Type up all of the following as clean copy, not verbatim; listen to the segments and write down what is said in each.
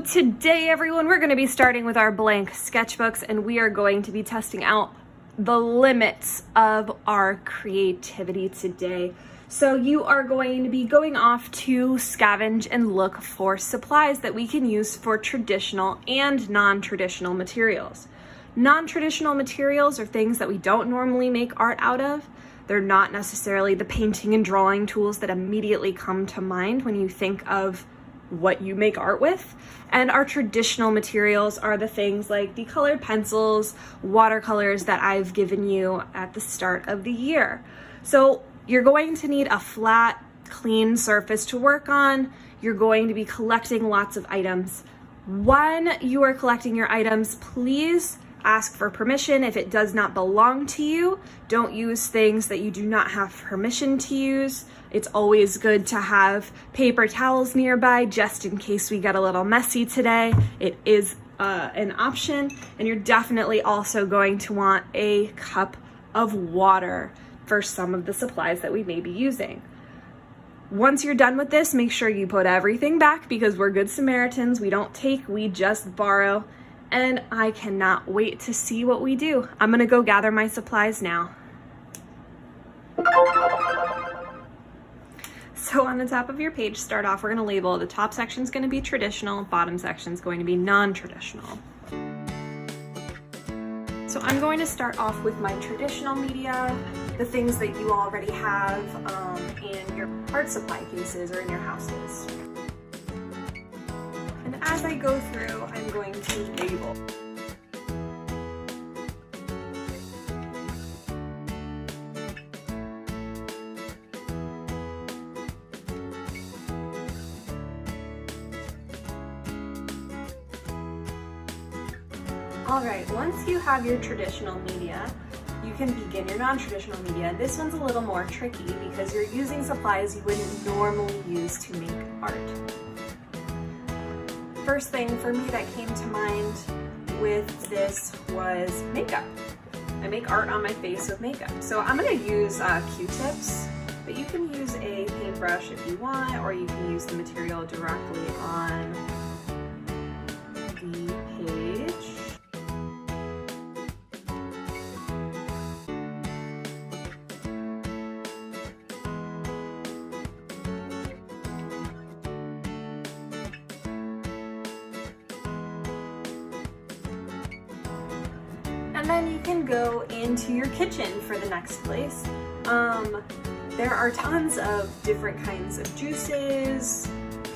today, everyone, we're going to be starting with our blank sketchbooks, and we are going to be testing out the limits of our creativity today. So you are going to be going off to scavenge and look for supplies that we can use for traditional and non-traditional materials. Non-traditional materials are things that we don't normally make art out of. They're not necessarily the painting and drawing tools that immediately come to mind when you think of what you make art with. And our traditional materials are the things like decolored pencils, watercolors that I've given you at the start of the year. So you're going to need a flat, clean surface to work on. You're going to be collecting lots of items. When you are collecting your items, please ask for permission. If it does not belong to you, don't use things that you do not have permission to use. It's always good to have paper towels nearby just in case we get a little messy today. It is an option. And you're definitely also going to want a cup of water for some of the supplies that we may be using. Once you're done with this, make sure you put everything back because we're good Samaritans. We don't take, we just borrow. And I cannot wait to see what we do. I'm gonna go gather my supplies now. So on the top of your page, start off, we're gonna label the top section's gonna be traditional, bottom section's going to be non-traditional. So I'm going to start off with my traditional media, the things that you already have in your art supply cases or in your houses. And as I go through, I'm going to label. All right, once you have your traditional media, you can begin your non-traditional media. This one's a little more tricky because you're using supplies you wouldn't normally use to make art. First thing for me that came to mind with this was makeup. I make art on my face with makeup. So I'm gonna use Q-tips, but you can use a paintbrush if you want, or you can use the material directly on the page. And then you can go into your kitchen for the next place. There are tons of different kinds of juices,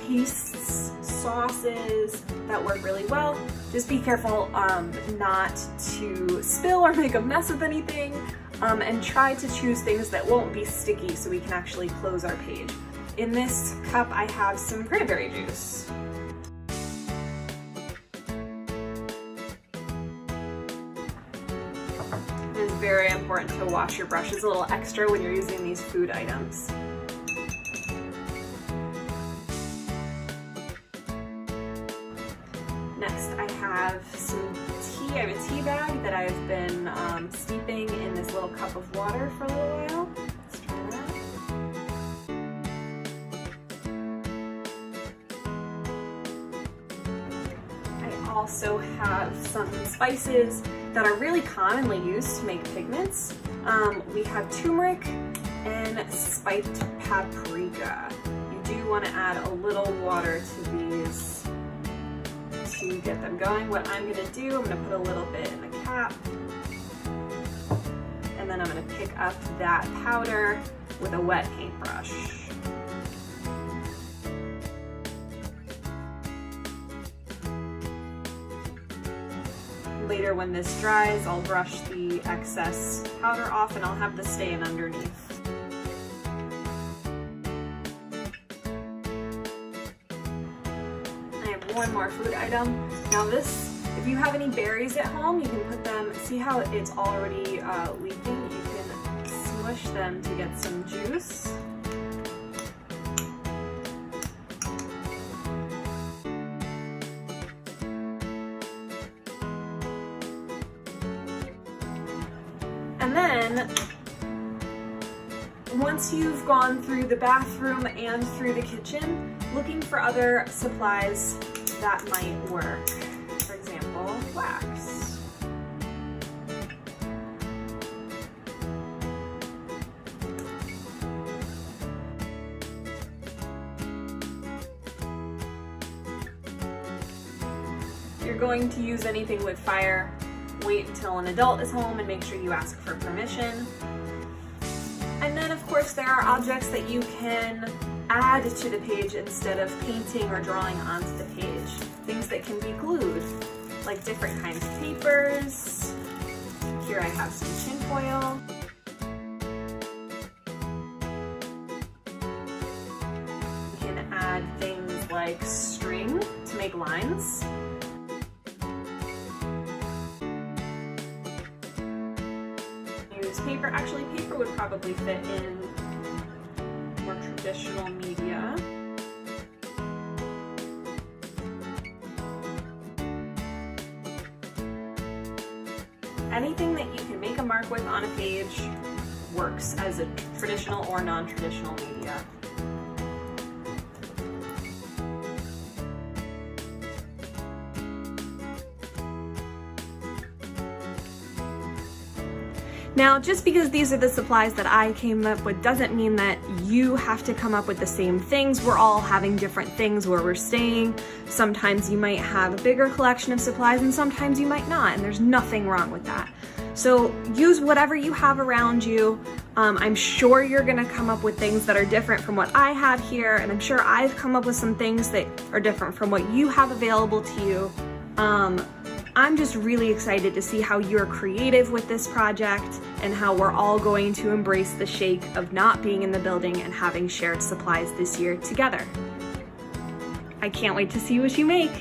pastes, sauces that work really well. Just be careful not to spill or make a mess with anything, and try to choose things that won't be sticky so we can actually close our page. In this cup, I have some cranberry juice. It is very important to wash your brushes a little extra when you're using these food items. Next, I have some tea. I have a tea bag that I've been steeping in this little cup of water for a little while. Let's try that. I also have some spices that are really commonly used to make pigments. We have turmeric and spiked paprika. You do want to add a little water to these to get them going. What I'm going to do, I'm going to put a little bit in the cap, and then I'm going to pick up that powder with a wet paintbrush. Later when this dries, I'll brush the excess powder off and I'll have the stain underneath. I have one more food item. Now this, if you have any berries at home, you can put them, see how it's already leaking? You can smush them to get some juice. And then, once you've gone through the bathroom and through the kitchen, looking for other supplies that might work. For example, wax. If you're going to use anything with fire, wait until an adult is home and make sure you ask for permission. And then of course there are objects that you can add to the page instead of painting or drawing onto the page. Things that can be glued, like different kinds of papers. Here I have some tin foil. You can add things like string to make lines. Use paper. Actually, paper would probably fit in more traditional media. Anything that you can make a mark with on a page works as a traditional or non-traditional media. Now, just because these are the supplies that I came up with doesn't mean that you have to come up with the same things. We're all having different things where we're staying. Sometimes you might have a bigger collection of supplies and sometimes you might not, and there's nothing wrong with that. So use whatever you have around you. I'm sure you're gonna come up with things that are different from what I have here, and I'm sure I've come up with some things that are different from what you have available to you. I'm just really excited to see how you're creative with this project and how we're all going to embrace the shake of not being in the building and having shared supplies this year together. I can't wait to see what you make.